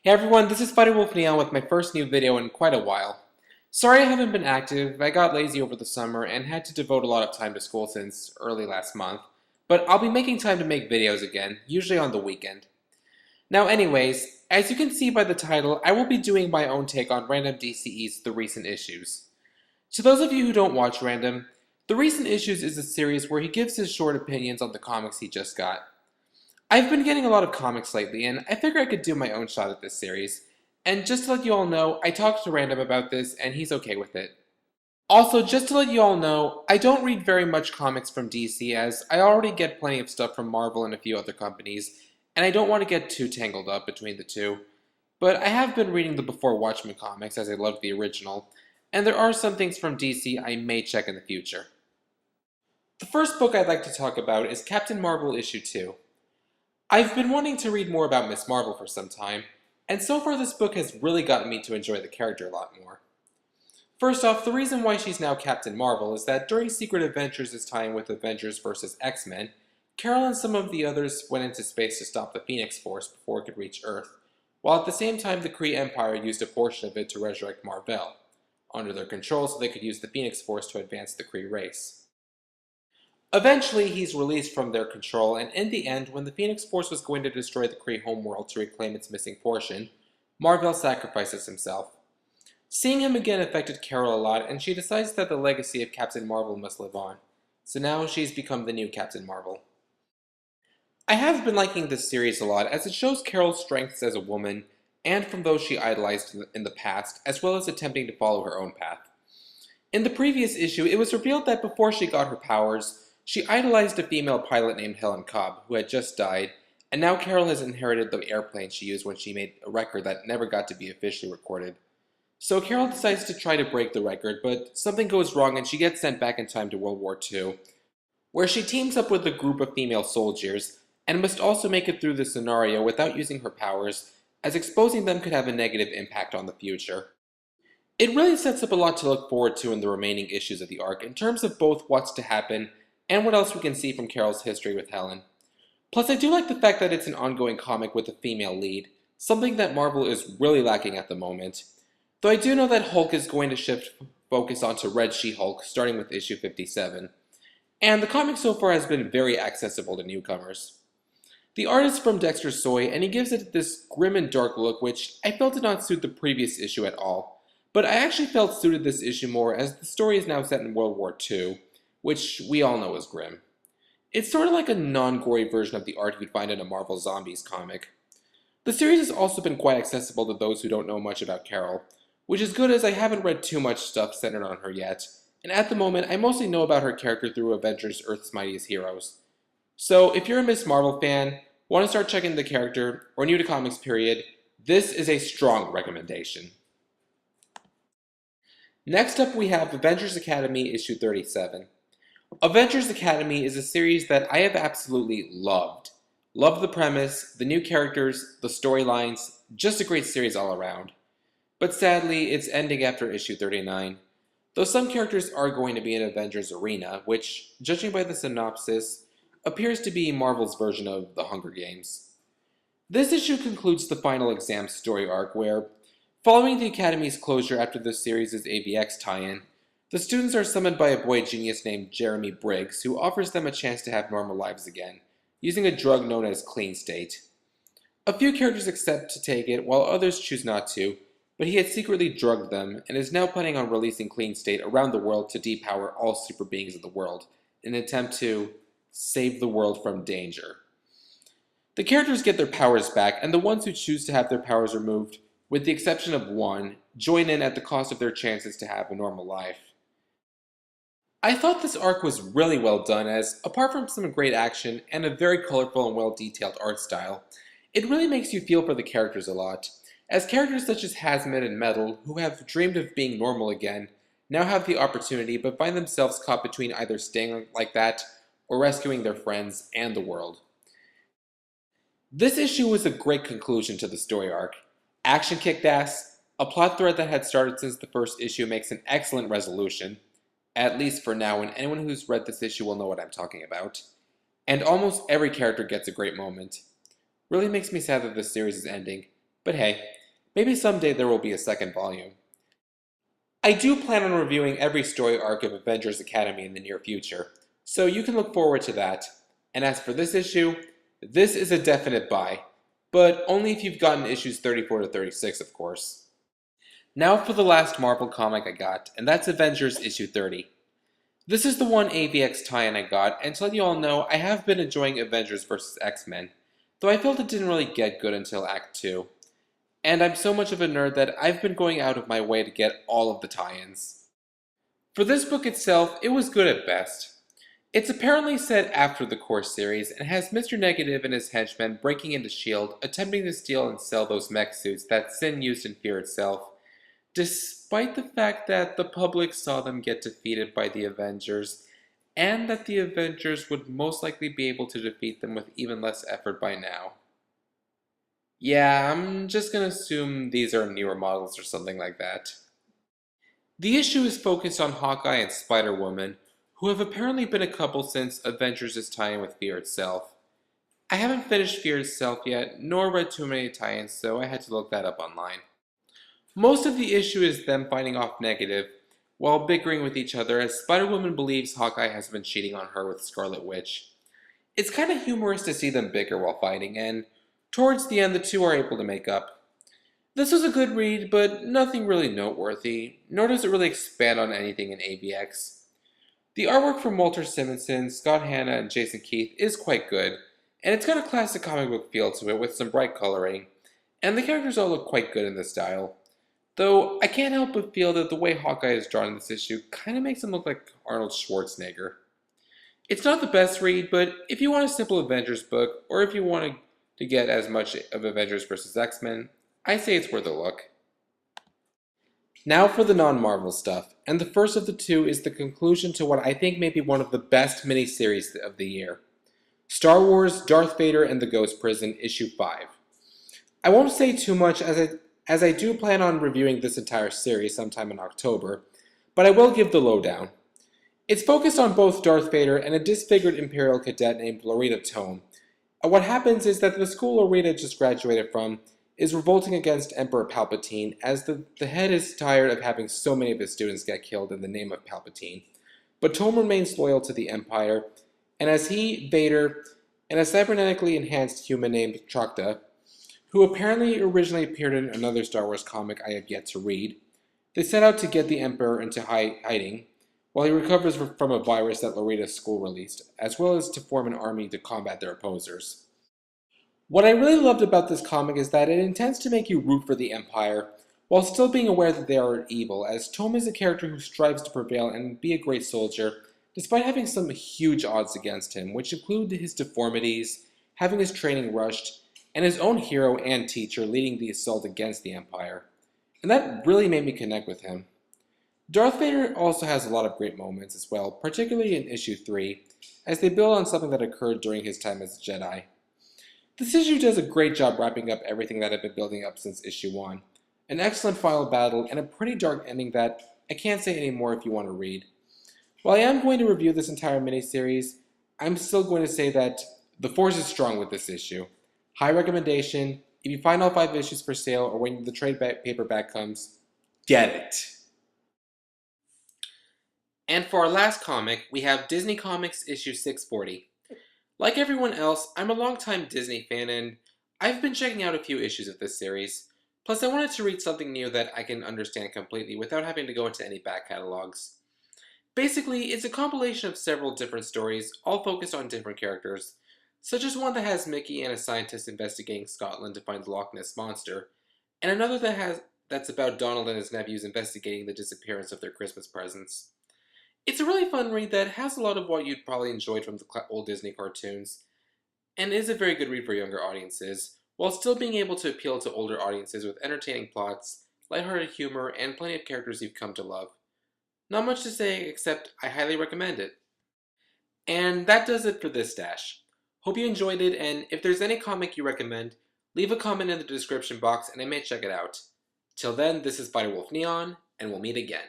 Hey everyone, this is Fighterwolfneon with my first new video in quite a while. Sorry I haven't been active, I got lazy over the summer and had to devote a lot of time to school since early last month, but I'll be making time to make videos again, usually on the weekend. Now anyways, as you can see by the title, I will be doing my own take on Random DCE's The Recent Issues. To those of you who don't watch Random, The Recent Issues is a series where he gives his short opinions on the comics he just got. I've been getting a lot of comics lately, and I figured I could do my own shot at this series. And just to let you all know, I talked to Random about this, and he's okay with it. Also, just to let you all know, I don't read very much comics from DC, as I already get plenty of stuff from Marvel and a few other companies, and I don't want to get too tangled up between the two. But I have been reading the Before Watchmen comics, as I love the original, and there are some things from DC I may check in the future. The first book I'd like to talk about is Captain Marvel issue 2. I've been wanting to read more about Miss Marvel for some time, and so far this book has really gotten me to enjoy the character a lot more. First off, the reason why she's now Captain Marvel is that during Secret Adventures' time with Avengers vs. X-Men, Carol and some of the others went into space to stop the Phoenix Force before it could reach Earth, while at the same time the Kree Empire used a portion of it to resurrect Mar-Vell, under their control so they could use the Phoenix Force to advance the Kree race. Eventually, he's released from their control, and in the end, when the Phoenix Force was going to destroy the Kree homeworld to reclaim its missing portion, Mar-Vell sacrifices himself. Seeing him again affected Carol a lot, and she decides that the legacy of Captain Marvel must live on. So now she's become the new Captain Marvel. I have been liking this series a lot, as it shows Carol's strengths as a woman, and from those she idolized in the past, as well as attempting to follow her own path. In the previous issue, it was revealed that before she got her powers, she idolized a female pilot named Helen Cobb, who had just died, and now Carol has inherited the airplane she used when she made a record that never got to be officially recorded. So Carol decides to try to break the record, but something goes wrong and she gets sent back in time to World War II, where she teams up with a group of female soldiers, and must also make it through the scenario without using her powers, as exposing them could have a negative impact on the future. It really sets up a lot to look forward to in the remaining issues of the arc, in terms of both what's to happen and what else we can see from Carol's history with Helen. Plus, I do like the fact that it's an ongoing comic with a female lead, something that Marvel is really lacking at the moment. Though I do know that Hulk is going to shift focus onto Red She-Hulk, starting with issue 57. And the comic so far has been very accessible to newcomers. The art is from Dexter Soy, and he gives it this grim and dark look, which I felt did not suit the previous issue at all. But I actually felt suited this issue more, as the story is now set in World War II, which we all know is grim. It's sort of like a non-gory version of the art you'd find in a Marvel Zombies comic. The series has also been quite accessible to those who don't know much about Carol, which is good as I haven't read too much stuff centered on her yet, and at the moment I mostly know about her character through Avengers Earth's Mightiest Heroes. So if you're a Miss Marvel fan, want to start checking the character, or new to comics period, this is a strong recommendation. Next up we have Avengers Academy issue 37. Avengers Academy is a series that I have absolutely loved. Loved the premise, the new characters, the storylines, just a great series all around. But sadly, it's ending after issue 39. Though some characters are going to be in Avengers Arena, which, judging by the synopsis, appears to be Marvel's version of the Hunger Games. This issue concludes the final exam story arc where, following the Academy's closure after the series' AVX tie-in, the students are summoned by a boy genius named Jeremy Briggs, who offers them a chance to have normal lives again, using a drug known as Clean State. A few characters accept to take it, while others choose not to, but he had secretly drugged them, and is now planning on releasing Clean State around the world to depower all super beings of the world, in an attempt to save the world from danger. The characters get their powers back, and the ones who choose to have their powers removed, with the exception of one, join in at the cost of their chances to have a normal life. I thought this arc was really well done as, apart from some great action and a very colorful and well-detailed art style, it really makes you feel for the characters a lot, as characters such as Hazmat and Metal, who have dreamed of being normal again, now have the opportunity but find themselves caught between either staying like that or rescuing their friends and the world. This issue was a great conclusion to the story arc. Action kicked ass, a plot thread that had started since the first issue makes an excellent resolution, at least for now, and anyone who's read this issue will know what I'm talking about. And almost every character gets a great moment. Really makes me sad that this series is ending, But hey, maybe someday there will be a second volume. I do plan on reviewing every story arc of Avengers Academy in the near future, so you can look forward to that. And as for this issue, this is a definite buy, but only if you've gotten issues 34 to 36, of course. Now for the last Marvel comic I got, and that's Avengers issue 30. This is the one AVX tie-in I got, and to let you all know, I have been enjoying Avengers vs. X-Men, though I felt it didn't really get good until Act 2. And I'm so much of a nerd that I've been going out of my way to get all of the tie-ins. For this book itself, it was good at best. It's apparently set after the core series and has Mr. Negative and his henchmen breaking into S.H.I.E.L.D., attempting to steal and sell those mech suits that Sin used in Fear itself, despite the fact that the public saw them get defeated by the Avengers, and that the Avengers would most likely be able to defeat them with even less effort by now. Yeah, I'm just gonna assume these are newer models or something like that. The issue is focused on Hawkeye and Spider-Woman, who have apparently been a couple since Avengers' tie-in with Fear itself. I haven't finished Fear itself yet, nor read too many tie-ins, so I had to look that up online. Most of the issue is them fighting off Negative, while bickering with each other as Spider-Woman believes Hawkeye has been cheating on her with Scarlet Witch. It's kind of humorous to see them bicker while fighting, and towards the end the two are able to make up. This was a good read, but nothing really noteworthy, nor does it really expand on anything in AVX. The artwork from Walter Simonson, Scott Hanna, and Jason Keith is quite good, and it's got a classic comic book feel to it with some bright coloring, and the characters all look quite good in this style. Though I can't help but feel that the way Hawkeye is drawn in this issue kind of makes him look like Arnold Schwarzenegger. It's not the best read, but if you want a simple Avengers book, or if you want to get as much of Avengers vs. X-Men, I say it's worth a look. Now for the non-Marvel stuff, and the first of the two is the conclusion to what I think may be one of the best miniseries of the year. Star Wars, Darth Vader and the Ghost Prison, Issue 5. I won't say too much as I do plan on reviewing this entire series sometime in October, but I will give the lowdown. It's focused on both Darth Vader and a disfigured Imperial cadet named Loretta Tome. What happens is that the school Loretta just graduated from is revolting against Emperor Palpatine, as the head is tired of having so many of his students get killed in the name of Palpatine. But Tome remains loyal to the Empire, and as he, Vader, and a cybernetically enhanced human named Chocta, who apparently originally appeared in another Star Wars comic I have yet to read, they set out to get the Emperor into hiding, while he recovers from a virus that Loretta's school released, as well as to form an army to combat their opposers. What I really loved about this comic is that it intends to make you root for the Empire, while still being aware that they are evil, as Tome is a character who strives to prevail and be a great soldier, despite having some huge odds against him, which include his deformities, having his training rushed, and his own hero and teacher leading the assault against the Empire. And that really made me connect with him. Darth Vader also has a lot of great moments as well, particularly in issue 3, as they build on something that occurred during his time as a Jedi. This issue does a great job wrapping up everything that had been building up since issue 1. An excellent final battle and a pretty dark ending that I can't say anymore if you want to read. While I am going to review this entire miniseries, I'm still going to say that the force is strong with this issue. High recommendation. If you find all 5 issues for sale or when the trade paperback comes, get it. And for our last comic, we have Disney Comics issue 640. Like everyone else, I'm a longtime Disney fan and I've been checking out a few issues of this series. Plus I wanted to read something new that I can understand completely without having to go into any back catalogs. Basically, it's a compilation of several different stories, all focused on different characters, such as one that has Mickey and a scientist investigating Scotland to find the Loch Ness Monster, and another that's about Donald and his nephews investigating the disappearance of their Christmas presents. It's a really fun read that has a lot of what you'd probably enjoyed from the old Disney cartoons, and is a very good read for younger audiences, while still being able to appeal to older audiences with entertaining plots, lighthearted humor, and plenty of characters you've come to love. Not much to say except I highly recommend it. And that does it for this stash. Hope you enjoyed it, and if there's any comic you recommend, leave a comment in the description box and I may check it out. Till then, this is Fighterwolfneon, and we'll meet again.